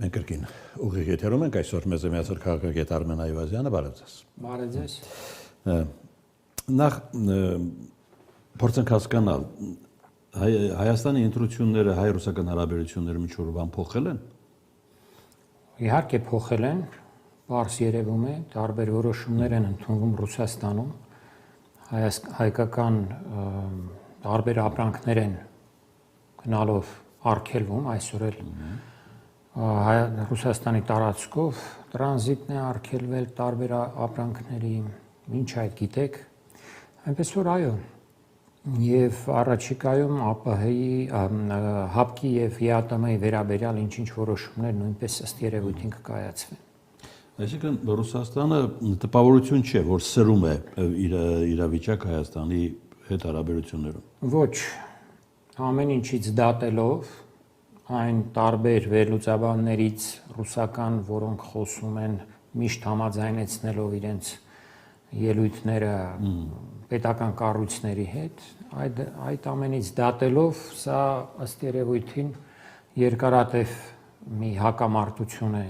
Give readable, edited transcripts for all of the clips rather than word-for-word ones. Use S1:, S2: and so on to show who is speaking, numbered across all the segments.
S1: Մենք կրկին ուղիղ եթերում ենք այսօր մեզ է միացել քաղաքագետ Արմեն Այվազյանը, բարև ձեզ։
S2: Բարև ձեզ։
S1: Նախ փորձենք հասկանալ Հայաստանի ընտրությունները հայ-ռուսական հարաբերությունների միջով բան փոխել են։
S2: Իհարկե փոխել են, բարձ երևում է, տարբեր որոշումներ են ընդունվում Ռուսաստանում, հայկական տարբեր ապրանքներ են գնալով արգելվում, այսօր էլ Ռուսաստանի տարածքով տրանզիտն է արգելվել տարբեր ապրանքների, ինչ այդ գիտեք, այնպես որ այո, եւ առաջիկայում ԱՊՀ-ի, ՀԱՊԿ-ի եւ ԵԱՏՄ-ի վերաբերյալ ինչ-ինչ որոշումներ նույնպես ըստ երևույթին կկայացվեն։
S1: Այսինքն Ռուսաստանը տպավորություն չէ, որ սրում է իր իրավիճակ Հայաստանի հետ հարաբերություններում։
S2: Ոչ, ամեն ինչից դատելով այն տարբեր վերլուծաբաններից ռուսական, որոնք խոսում են միշտ համաձայնեցնելով իրենց ելույթները պետական կառույցների հետ, այդ ամենից դատելով սա ըստ երևույթին երկարատև մի հակամարտություն է,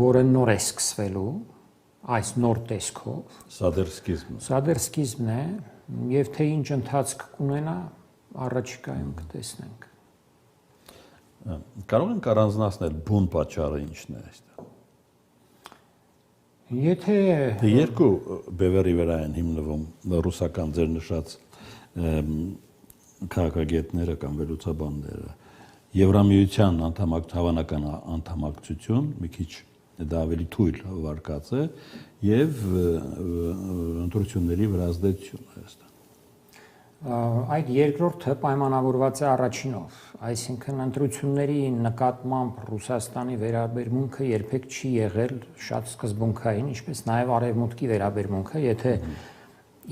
S2: որը նոր է սկսվելու, այս նոր տեսքով։ Սա դեռ սկիզբն է, եւ թե ինչ ընթացք կունենա, առաջիկայում կտեսնենք։
S1: Կարող ենք առանձնացնել բուն պատճառը ինչն է այստեղ։
S2: Եթե
S1: երկու բևեռի վրա են հիմնվում ռուսական ձեր նշած քաղաքագետները կամ վերլուծաբանները, Եվրամիության հավանական անդամակցություն, մի քիչ դա ավելի թույլ վարկած է, եւ ընտրությունների վրա ազդեցություն Հայաստան։
S2: Այդ երկրորդը պայմանավորված է առաջինով, այսինքն ընտրությունների նկատմամբ Ռուսաստանի վերաբերմունքը երբեք չի եղել շատ սկզբունքային, ինչպես նաև արևմուտքի վերաբերմունքը, եթե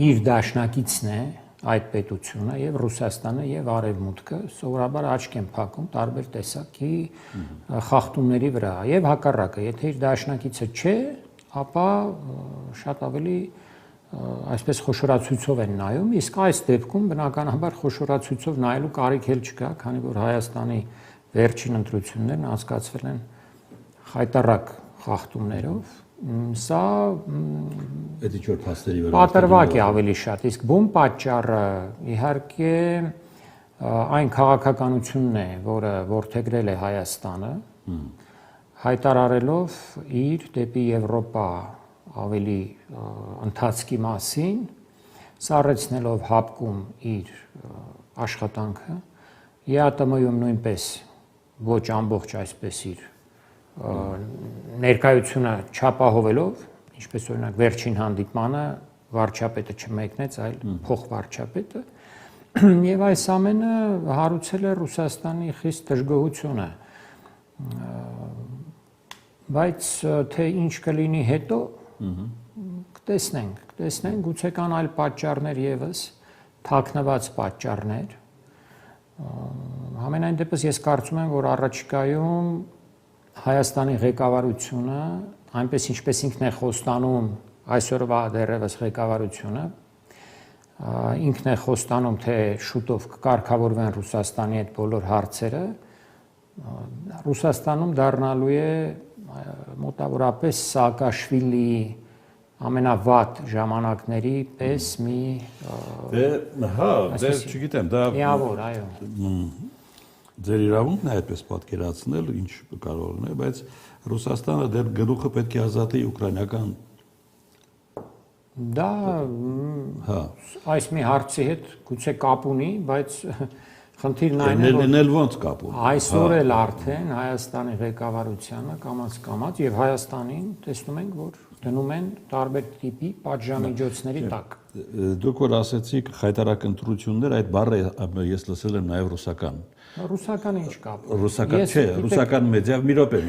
S2: իր դաշնակիցն է այդ պետությունը եւ Ռուսաստանը եւ արևմուտքը սովորաբար աչք են փակում տարբեր տեսակի խախտումների վրա եւ հակառակը, եթե իր դաշնակիցը չէ, ապա շատ ավելի այսպես խոշորացույցով են նայում, իսկ այս դեպքում բնականաբար խոշորացույցով նայելու կարիք էլ չկա, քանի որ Հայաստանի վերջին ընտրություններն անցկացվել են խայտառակ խախտումներով, սա պատրվակ է ավելի շատ, իսկ բուն պատճառը իհարկե այն քաղաքականությունն է, որը որդեգրել է Հայաստանը, հայտարարելով իր դեպի Եվրոպա ավելի ընթացքի մասին, սառեցնելով ՀԱՊԿ-ում իր աշխատանքը, ԵԱՏՄ-ում նույնպես ոչ ամբողջ այսպես իր ներկայությունը չապահովելով, ինչպես օրինակ վերջին հանդիպմանը վարչապետը չմեկնեց, այլ փոխվարչապետը, եւ այս ամենը հարուցել է Ռուսաստանի խիստ դժգոհությունը, բայց թե ինչ կլինի հետո կտեսնենք, գուցե կան այլ պատճառներ եւս, թաքնված պատճառներ։ Համենայն դեպս ես կարծում եմ, որ առաջիկայում Հայաստանի ղեկավարությունը, այնպես ինչպես ինքն է խոստանում այսօրվա դեռևս ղեկավարությունը, ինքն է խոստանում, թե շուտով կկարգավորվեն Ռուսաստանի այդ բոլոր հարցերը, Ռուսաստանում դառնալու է մոտավորապես Սաակաշվիլիի ամենավատ ժամանակների պես մի
S1: չգիտեմ, դա
S2: միավոր, այո։
S1: Ձեր իրավունքն է այդպես պատկերացնել, ինչ կարող լինի, բայց Ռուսաստանը դեռ գլուխը պետք է ազատի ուկրաինական
S2: Դա այս մի հարցի հետ գուցե կապ ունի, բայց խնդիրն այն է,
S1: որ
S2: այսօր էլ արդեն Հայաստանի ղեկավարությանը կամաց եւ Հայաստանին տեսնում ենք, որ դնում են տարբեր տիպի պատժամիջոցների տակ։
S1: Դուք որ ասեցիք խայտարակ ընտրություններ, այդ բառը ես լսել եմ նաեւ ռուսական։
S2: Ռուսականը ինչ կապ։
S1: Ռուսական չէ, ռուսական մեդիա, մի րոպե,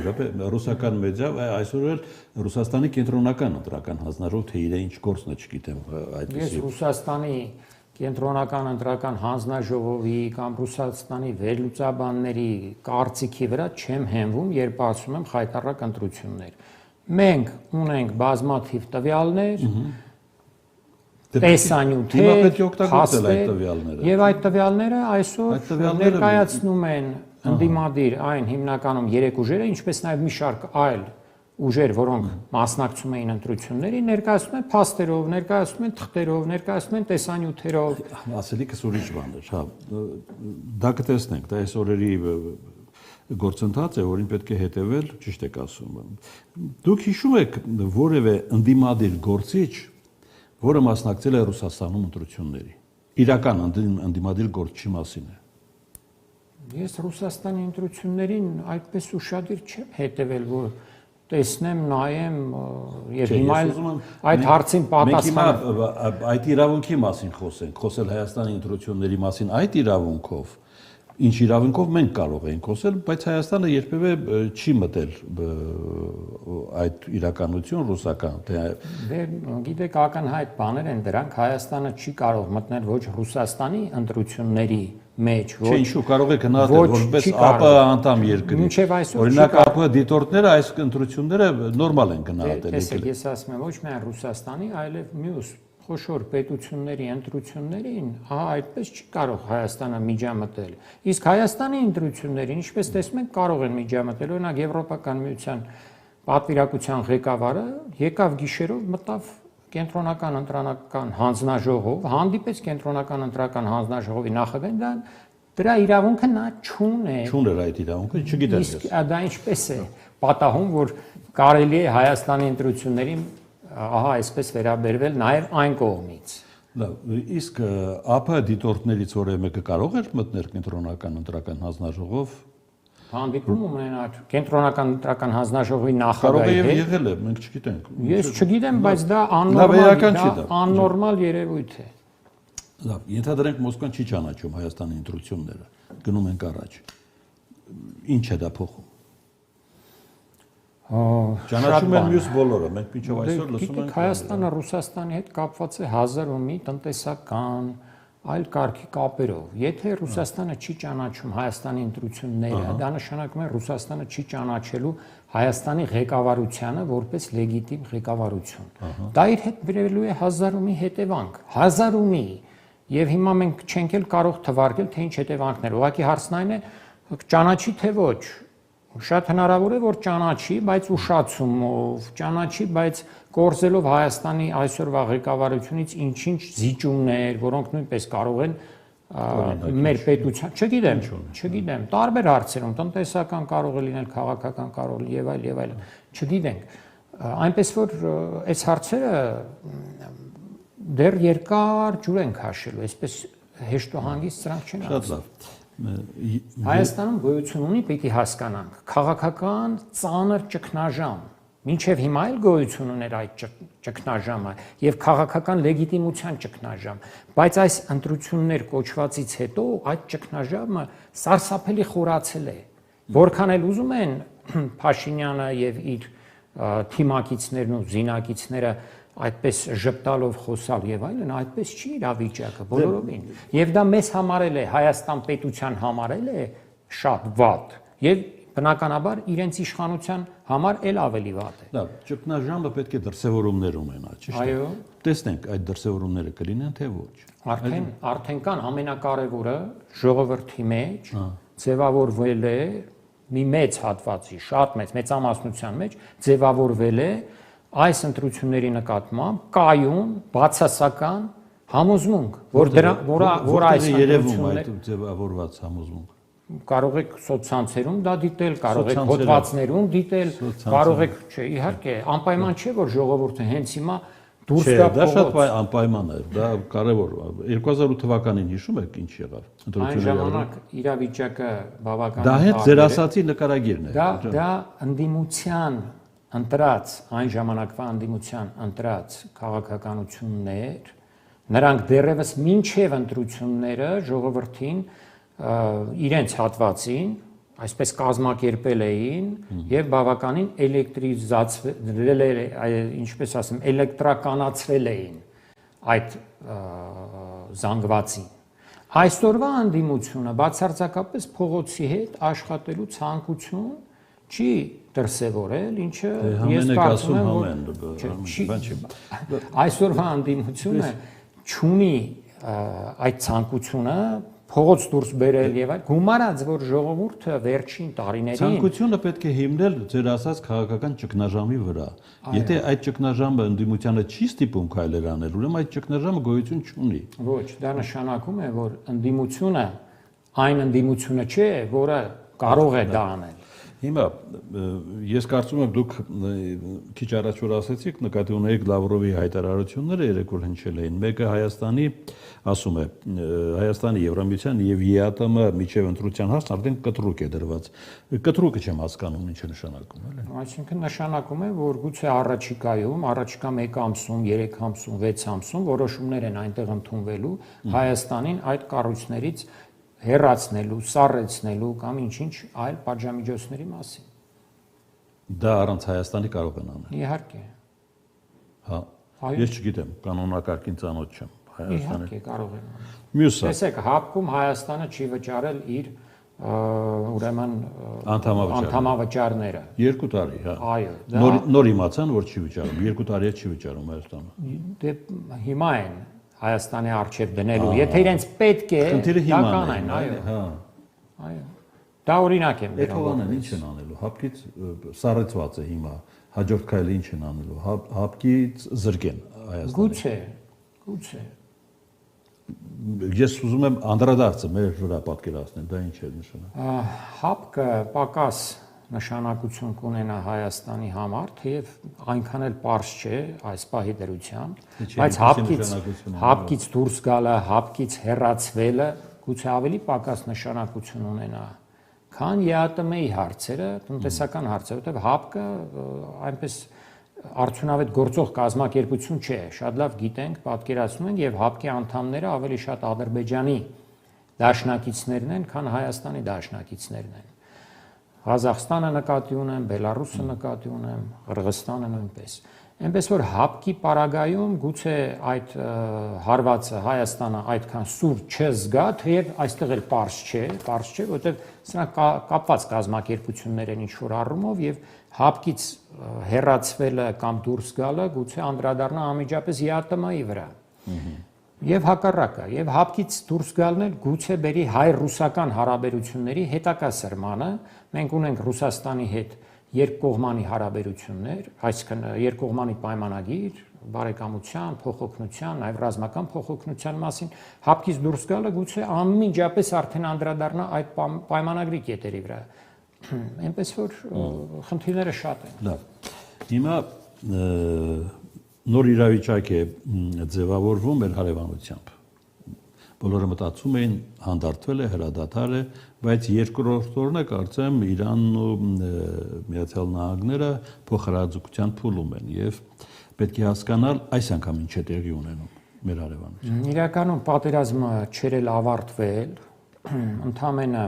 S1: ռուսական մեդիա այսօր էլ Ռուսաստանի կենտրոնական ընտրական հանձնարարող, թե իր ինչ գործն է, չգիտեմ, այդպես։
S2: Ես Ռուսաստանի կենտրոնական ընտրական հանձնաժողովի կամ Ռուսաստանի վերլուծաբանների կարծիքի վրա չեմ հենվում, երբ ասում եմ խայտառակ ընտրություններ։ Մենք ունենք բազմաթիվ տվյալներ, տեսանյութեր,
S1: փաստեր,
S2: եւ այդ տվյալները այսօր ներկայացնում են ընդդիմադիր այն հիմնականում 3 ուժերը, ինչպես նաև մի շարք այլ ուժեր, որոնք մասնակցում էին ընտրություններին, ներկայացնում են փաստերով, ներկայացնում են թղթերով, ներկայացնում են տեսանյութերով։
S1: Ասելիքս ուրիշ բան է, հա։ Դա կտեսնենք, դա այս օրերի գործընթաց է, որին պետք է հետևել, ճիշտ եք ասում։ Դուք հիշում եք որևէ ընդդիմադիր գործիչ, որը մասնակցել է Ռուսաստանում ընտրությունների։ Իրական ընդդիմադիր գործչի մասին է։
S2: Ես Ռուսաստանի ընտրություններին այդպես ուշադիր չեմ հետևել, որ տեսնեմ, նայեմ եւ հիմա այդ հարցին պատասխանը
S1: այդ իրավունքի մասին խոսել Հայաստանի ընտրությունների մասին այդ իրավունքով ինչ իրավունքով մենք կարող ենք խոսել, բայց Հայաստանը երբևէ չի մտել այդ իրականություն ռուսական,
S2: դե գիտեք ակնհայտ բաներ են դրանք, Հայաստանը չի կարող մտնել ոչ Ռուսաստանի ընտրությունների մեջ,
S1: ոչ ինչու կարող է գնահատել որպես ԱՊՀ անդամ երկրի։ Օրինակ ԱՊՀ դիտորդները այս ընտրությունները նորմալ են գնահատել։
S2: Տեսեք, ես ասում եմ ոչ միայն Ռուսաստանի, այլև մյուս խոշոր պետությունների ընտրություններին, այդպես չի կարող Հայաստանը միջամտել։ Իսկ Հայաստանի ընտրություններին, ինչպես տեսնում եք, կարող են միջամտել, օրինակ Եվրոպական միության պատվիրակության ղեկավարը եկավ գիշերով, մտավ կենտրոնական ընտրական հանձնաժողով, հանդիպեց կենտրոնական ընտրական հանձնաժողովի նախագահին, դրա իրավունքը նա չունի։
S1: Չուներ այդ իրավունքը, չգիտեմ ես։
S2: Իսկ դա ինչպես է պատահում, որ կարելի է Հայաստանի ընտրություններին ահա այսպես վերաբերվել նաև այն կողմից։
S1: Լավ, իսկ ԱՊՀ դիտորդներից որևէ մեկը կարող էր մտնել կենտրոնական ընտրական հանձնաժողով։
S2: Հանդիպում ունենալ կենտրոնական ընտրական հանձնաժողովի նախագահի հետ։
S1: Կարող է եղել է, մենք չգիտենք։
S2: Ես չգիտեմ, բայց դա աննորմալ երևույթ է։
S1: Լավ, ենթադրենք Մոսկվան չի ճանաչում Հայաստանի ընտրությունները, գնում ենք առաջ։ Ինչ է դա փոխում։ Ճանաչում են մյուս բոլորը, մենք մինչև այսօր լսում ենք։
S2: Հայաստանը Ռուսաստանի հետ կապված է հազար ու մի տնտեսական այլ կարգի կապերով։ Եթե Ռուսաստանը չի ճանաչում Հայաստանի ընտրությունները, դա նշանակում է Ռուսաստանը չի ճանաչելու Հայաստանի ղեկավարությանը որպես լեգիտիմ ղեկավարություն։ Դա իր հետ բերելու է հազար ու մի հետևանք, հազար ու մի։ Եվ հիմա մենք չենք էլ կարող թվարկել, թե ինչ հետևանքներ։ Ուղղակի հարցն այն է, ճանաչի թե ոչ։ Շատ հնարավոր է, որ ճանաչի, բայց ուշացումով, ճանաչի, բայց կորզելով Հայաստանի այսօրվա ղեկավարությունից ինչ-ինչ զիջումներ, որոնք նույնպես կարող են մեր պետության, չգիտեմ, տարբեր հարցերում, տնտեսական կարող է լինել, քաղաքական կարող է եւ այլ, չգիտենք։ Այնպես որ այս հարցերը դեռ երկար ջուր են քաշելու, այսպես հեշտ ու հանգիստ սրանք չեն
S1: Շատ լավ։
S2: Հայաստանում գոյություն ունի, պիտի հասկանանք, քաղաքական ծանր ճգնաժամ, մինչև հիմա էլ գոյություն ուներ այդ ճգնաժամը եւ քաղաքական լեգիտիմության ճգնաժամ, բայց այս ընտրություններ կոչվածից հետո այդ ճգնաժամը սարսափելի խորացել է, որքան էլ ուզում են Փաշինյանը եւ իր թիմակիցներն ու զինակիցները այդպես ժպտալով խոսալ եւ այլն, այդպես չի իրավիճակը բոլորովին։ Եվ դա մեզ համարել է, Հայաստան պետության համարել է շատ վատ եւ բնականաբար իրենց իշխանության համար էլ ավելի վատ է։
S1: Լավ, ճգնաժամը պետք է դրսևորումներ ունենա, ճիշտ է։
S2: Այո։
S1: Տեսնենք այդ դրսևորումները կլինեն թե ոչ։
S2: Արդեն կան ամենակարևորը ժողովրդի մեջ ձևավորվել է մի մեծ հատվածի, շատ մեծամասնության մեջ ձևավորվել է այս ընտրությունների նկատմամբ կայուն, բացասական համոզմունք, որ այս
S1: երևում այդ ձևավորված համոզմունք։
S2: Կարող եք սոցցանցերում դա դիտել, կարող եք հոդվածներում դիտել, կարող եք, չէ, իհարկե, անպայման չէ, որ ժողովուրդը հենց հիմա դուրս գա փողոց։
S1: Դա շատ անպայման է, դա կարևոր։ 2008 թվականին հիշում եք ինչ եղավ
S2: Այն ժամանակ իրավիճակը բավականին
S1: Դա հետ ձեր ասացի նկարագիրն է։
S2: Դա ընդդիմության ընտրած, այն ժամանակվա ընդդիմության ընտրած քաղաքականություններ, նրանք դեռևս մինչև ընտրությունները ժողովրդին իրենց հատվածին, այսպես կազմակերպել էին եւ բավականին էլեկտրիզացվել, ինչպես ասեմ, էլեկտրականացրել էին այդ զանգվածին։ Այսօրվա ընդդիմությունը բացարձակապես փողոցի հետ աշխատելու ցանկություն չի դրսևորել, ինչը ես կարծում եմ, այսօրվա ընդդիմությունը չունի այդ ցանկությունը փողոց դուրս բերել եւ այլ գումարած որ ժողովուրդը վերջին տարիներին
S1: ցանկությունը պետք է հիմնել ձեր ասած քաղաքական ճգնաժամի վրա։ Եթե այդ ճգնաժամը ընդդիմությանը չի ստիպում քայլեր անել, ուրեմն այդ ճգնաժամը գոյություն չունի։
S2: Ոչ, դա նշանակում է, որ ընդդիմությունը այն ընդդիմությունը չէ, որը կարող է դա անել։
S1: Հիմա ես կարծում եմ դուք քիչ առաջ որ ասեցիք նկատի ունեիք Լավրովի հայտարարությունները երեք որ հնչել էին։ Մեկը Հայաստանի, ասում է, Հայաստանի Եվրամիության եւ ԵԱՏՄ միջև ընտրության հարցն արդեն կտրուկ է դրված։ Կտրուկը չեմ հասկանում ինչ է նշանակում, էլի։
S2: Այսինքն նշանակում է, որ գուցե առաջիկայում, առաջիկա 1 ամսում, 3 ամսում, 6 ամսում որոշումներ են այնտեղ ընդունվելու Հայաստանին այդ կառույցներից հեռացնելու, սառեցնելու կամ ինչ-ինչ այլ պատժամիջոցների մասին։
S1: Դա առանց Հայաստանի կարող են անել։
S2: Իհարկե։
S1: Հա։ Ես չգիտեմ, կանոնակարգին ծանոթ չեմ Հայաստանի։
S2: Իհարկե կարող են անել։
S1: Մյուսը։
S2: Տեսեք, հապկում Հայաստանը չի վճարել իր ուրեմն անդամավճարները։
S1: 2 տարի, հա։
S2: Այո։
S1: Նոր իմացան, որ չի վճարում, 2 տարի է չի վճարում Հայաստանը։
S2: Դե հիմա են Հայաստանի արչև դնելու։ Եթե իրենց պետք է, դա կանեն, այո։
S1: Հա։
S2: Այո։ Դա օրինակ եմ
S1: վերաբերում։ Ինչ են անելու։ Հապկից սառեցված է հիմա։ Հաջորդ քայլը ինչ են անելու։ Հապկից զրկեն Հայաստանը։
S2: Գուցե։
S1: Ես ուզում եմ անդրադարձը մեր վրա պատկերացնել, դա ինչ է նշանակում։
S2: Հապկը պակաս նշանակություն կունենա Հայաստանի համար, թեև այնքան էլ պարզ չէ այս պահի դրությամբ, բայց հապկից դուրս գալը, հապկից հեռացվելը գուցե ավելի պակաս նշանակություն ունենա, քան ԵԱՏՄ-ի հարցերը, տնտեսական հարցերը, որտեղ հապկը այնպես արդյունավետ գործող կազմակերպություն չէ, շատ լավ գիտենք, պատկերացնում ենք եւ հապկի անդամները ավելի շատ Ադրբեջանի դաշնակիցներն են, քան Հայաստանի դաշնակիցներն են։ Ղազախստանը նկատի ունեմ, Բելարուսը նկատի ունեմ, Qırğızstանը նույնպես։ Այնպես որ հապկի պարագայում գուցե այդ հարվածը Հայաստանը այդքան սուր չզգա, թեև այստեղ էլ պարզ չէ, որովհետև սրանք կապված կազմակերպություններ են ինչ-որ առումով եւ հապկից հեռացվելը կամ դուրս գալը գուցե անդրադառնա անմիջապես ԵԱՏՄ-ի վրա։ Եվ հակառակը, եւ հապկից դուրս գալն էլ գուցե բերի հայ-ռուսական հարաբերությունների հետակա սրմանը։ Մենք ունենք Ռուսաստանի հետ երկկողմանի հարաբերություններ, այսինքն երկկողմանի պայմանագիր, բարեկամության, փոխօգնության, նաեւ ռազմական փոխօգնության մասին, հապկից դուրս գալը գուցե անմիջապես արդեն անդրադառնա այդ պայմանագրի կետերի վրա։ Այնպես որ խնդիրները շատ են։
S1: Լավ։ Հիմա նոր իրավիճակ է ձևավորվում մեր հարևանությամբ։ Բոլորը մտածում էին հանդարտվել է, հրադադար է, բայց երկրորդ օրը կարծեմ Իրանն ու Միացյալ Նահանգները փոխհրաձգության փուլում են եւ պետք է հասկանալ այս անգամ ինչ է տեղի ունենում մեր հարևանությամբ։
S2: Իրականում պատերազմը չէր էլ ավարտվել, ընդամենը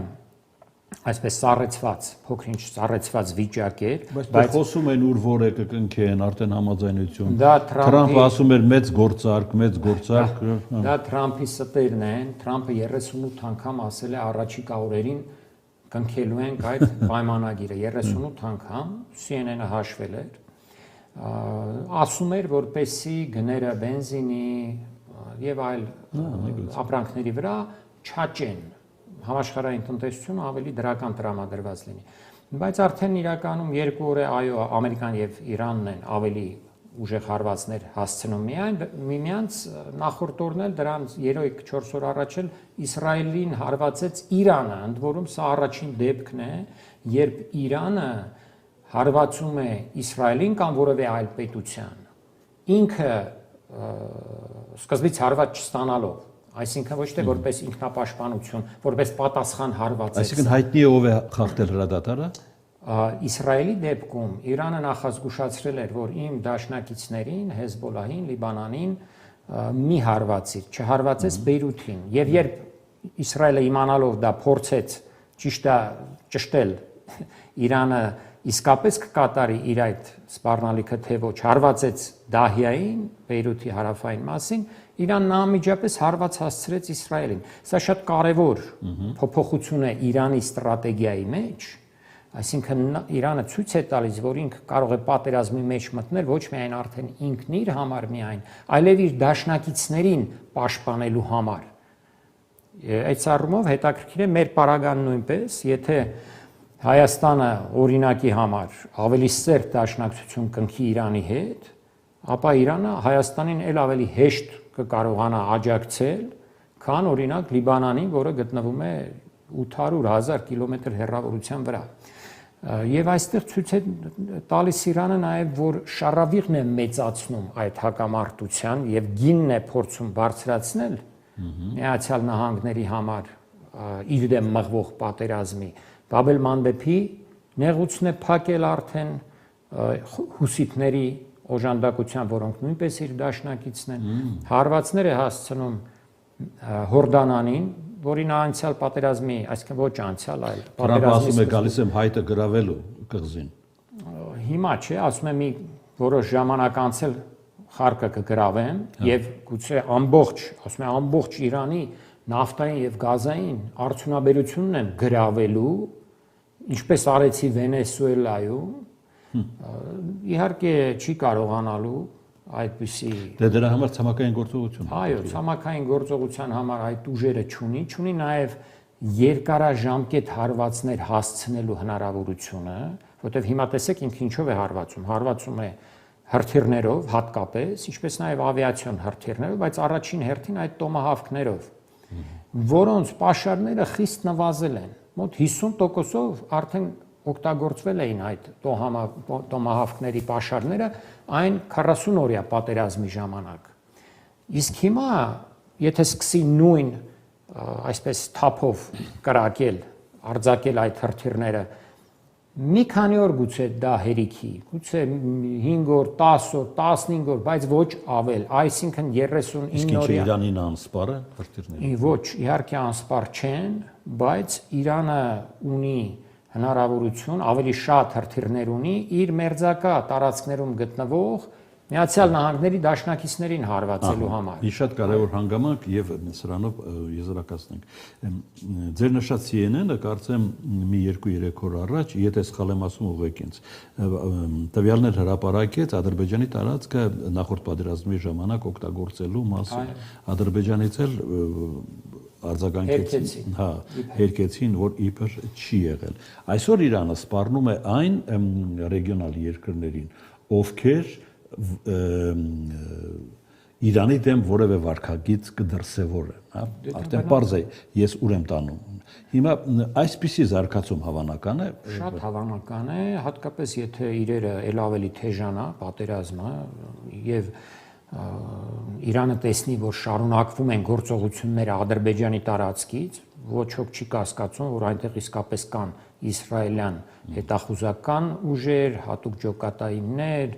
S2: այսպես սառեցված, փոքր-ինչ սառեցված վիճակ էր,
S1: բայց խոսում են ուր որը կկնքեն, արդեն համաձայնություն։ Թրամփը ասում էր մեծ գործարք։
S2: Դա Թրամփի ստերն են, Թրամփը 38 անգամ ասել է առաջիկա օրերին կնքելու ենք այդ պայմանագիրը, 38 անգամ, CNN-ը հաշվել էր, ասում էր, որպեսզի գները բենզինի եւ այլ ապրանքների վրա չաճեն, համաշխարհային տնտեսությունը ավելի դրական տրամադրված լինի։ Բայց արդեն իրականում 2 օր է այո Ամերիկան եւ Իրանն են ավելի ուժեղ հարվածներ հասցնում միմյանց, նախորդ օրն էլ դրանց 3-4 օր առաջ էլ Իսրայելին հարվածեց Իրանը, ընդ որում սա առաջին դեպքն է, երբ Իրանը հարվածում է Իսրայելին կամ որևէ այլ պետության։ Ինքը սկզբից հարված չստանալով, այսինքն ոչ թե որպես ինքնապաշտպանություն, որպես պատասխան հարված է։
S1: Այսինքն հայտնի է ով է խախտել հրադադարը։
S2: Իսրայելի դեպքում Իրանը նախազգուշացրել էր, որ իմ դաշնակիցներին, Հեզբոլահին, Լիբանանին մի հարվածիր, չհարվածեց Բեյրութին։ Եվ երբ Իսրայելը իմանալով դա փորձեց ճշտել Իրանը իսկապես կկատարի իր այդ սպառնալիքը թե ոչ, հարվածեց Դահիային, Բեյրութի հարավային մասին, Իրանն անմիջապես հարված հասցրեց Իսրայելին։ Սա շատ կարևոր փոփոխություն է Իրանի ստրատեգիայի մեջ, այսինքն Իրանը ցույց է տալիս, որ ինքը կարող է պատերազմի մեջ մտնել ոչ միայն արդեն ինքն իր համար միայն, այլև իր դաշնակիցներին պաշտպանելու համար։ Այդ առումով հետաքրքիր է մեր պարագան նույնպես, եթե Հայաստանը օրինակի համար ավելի սերտ դաշնակցություն կնքի Իրանի հետ, ապա Իրանը Հայաստանին ել ավելի հեշտ կկարողանա աջակցել, քան օրինակ Լիբանանին, որը գտնվում է 800,000 կիլոմետր հեռավորության վրա։ Եվ այստեղ ցույց է տալիս Իրանը նաև, որ շարավիղն է մեծացնում այդ հակամարտության եւ գինն է փորձում բարձրացնել Միացյալ Նահանգների համար իր դեմ մղվող պատերազմի։ Բաբել Մանդեփի նեղուցն է փակել արդեն հուսիտների օժանդակության, որոնք նույնպես իր դաշնակիցն են, հարվածներ է հասցնում Հորդանանին, որին անցյալ պատերազմի, այսինքն ոչ անցյալ, այլ
S1: պատերազմի ասում է գալիս եմ հայտը գրավելու կղզին։
S2: Հիմա չէ, ասում է մի որոշ ժամանակ անցել խարկը կգրավեմ եւ գուցե ամբողջ, ասում է ամբողջ Իրանի նավթային եւ գազային արդյունաբերությունն եմ գրավելու, ինչպես արեցի Վենեսուելայում, իհարկե չի կարողանալու այդպիսի
S1: դրա համար ցամաքային գործողություն։
S2: Այո, ցամաքային գործողության համար այդ ուժերը չունի նաև երկարաժամկետ հարվածներ հասցնելու հնարավորությունը, որտեղ հիմա տեսեք ինքը ինչով է հարվածում։ Հարվածում է հրթիռներով, հատկապես, ինչպես նաև ավիացիոն հրթիռներով, բայց առաջին հերթին այդ տոմահավքներով, որոնց պաշարները խիստ նվազել են։ Մոտ 50%-ով արդեն օգտագործվել էին այդ տոմահավքների պաշարները այն 40-օրյա պատերազմի ժամանակ։ Իսկ հիմա, եթե սկսի նույն այսպես թափով կրակել, արձակել այդ հրթիռները, մի քանի օր գուցե դա հերիքի, գուցե 5 օր, 10 օր, 15 օր, բայց ոչ ավել, այսինքն 39
S1: Իսկ ինչ
S2: օրյա։
S1: Իրանին անսպար է հրթիռները։
S2: Ոչ, իհարկե անսպար չեն, բայց Իրանը ունի հնարավորություն ավելի շատ հրթիռներ ունի իր մերձակա տարածքներում գտնվող Միացյալ Նահանգների դաշնակիցներին հարվածելու համար։
S1: Մի շատ կարևոր հանգամանք եւ սրանով եզրակացնենք։ Ձեր նշած CNN-ը կարծեմ մի 2-3 օր առաջ, եթե սխալ եմ ասում ուղղակի ինձ, տվյալներ հրապարակեց Ադրբեջանի տարածքը նախորդ պատերազմի ժամանակ օգտագործելու մասին։ Ադրբեջանից էլ արձագանքեցին, հերկեցին, որ իբր չի եղել։ Այսօր Իրանը սպառնում է այն ռեգիոնալ երկրներին, ովքեր Իրանի դեմ որևէ վարկագիծ կդրսևորեն, հա, արդեն պարզ է ես ուր եմ տանում։ Հիմա այսպիսի զարգացում հավանական է։
S2: Շատ հավանական է, հատկապես եթե իրերը ել ավելի թեժանա պատերազմը եւ Իրանը տեսնի, որ շարունակվում են գործողությունները Ադրբեջանի տարածքից, ոչ ոք չի կասկածում, որ այնտեղ իսկապես կան իսրայելյան հետախուզական ուժեր, հատուկ ջոկատայիններ,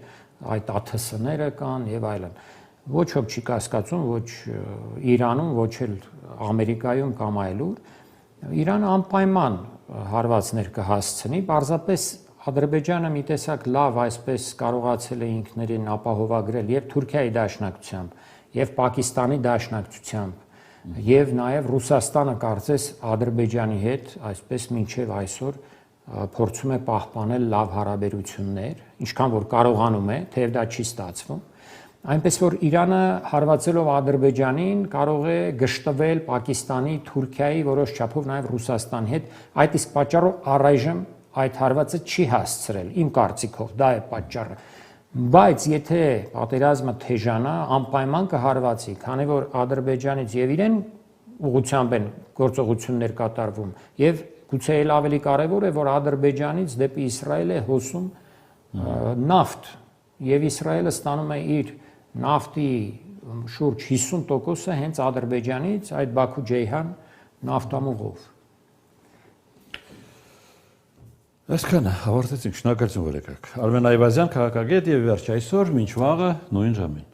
S2: այդ ԱԹՍ-ները կան եւ այլն։ Ոչ ոք չի կասկածում, ոչ Իրանում, ոչ էլ Ամերիկայում կամ այլուր, Իրանը անպայման հարվածներ կհասցնի, պարզապես Ադրբեջանը մի տեսակ լավ այսպես կարողացել է ինքներին ապահովագրել եւ Թուրքիայի դաշնակցությամբ, եւ Պակիստանի դաշնակցությամբ, եւ նաեւ Ռուսաստանը կարծես Ադրբեջանի հետ այսպես մինչեւ այսօր փորձում է պահպանել լավ հարաբերություններ, ինչքան որ կարողանում է, թեև դա չի ստացվում։ Այնպես որ Իրանը հարվածելով Ադրբեջանին կարող է գշտվել Պակիստանի, Թուրքիայի, որոշ չափով նաև Ռուսաստանի հետ, այդ իսկ պատճառով առայժմ այդ հարվածը չի հասցրել, իմ կարծիքով, դա է պատճառը։ Բայց եթե պատերազմը թեժանա, անպայման կհարվածի, քանի որ Ադրբեջանից եւ իրեն ուղղությամբ են գործողություններ կատարվում, եւ գուցե էլ ավելի կարևոր է, որ Ադրբեջանից դեպի Իսրայել է հոսում նավթ, եւ Իսրայելը ստանում է իր նավթի շուրջ 50%-ը հենց Ադրբեջանից, այդ Բաքու-Ջեյհան նավթամուղով։
S1: Այսքանը ավարտեցինք, շնորհակալություն որ եկաք։ Արմեն Այվազյան, քաղաքագետ եւ վերջ այսօր, մինչ վաղը նույն ժամին։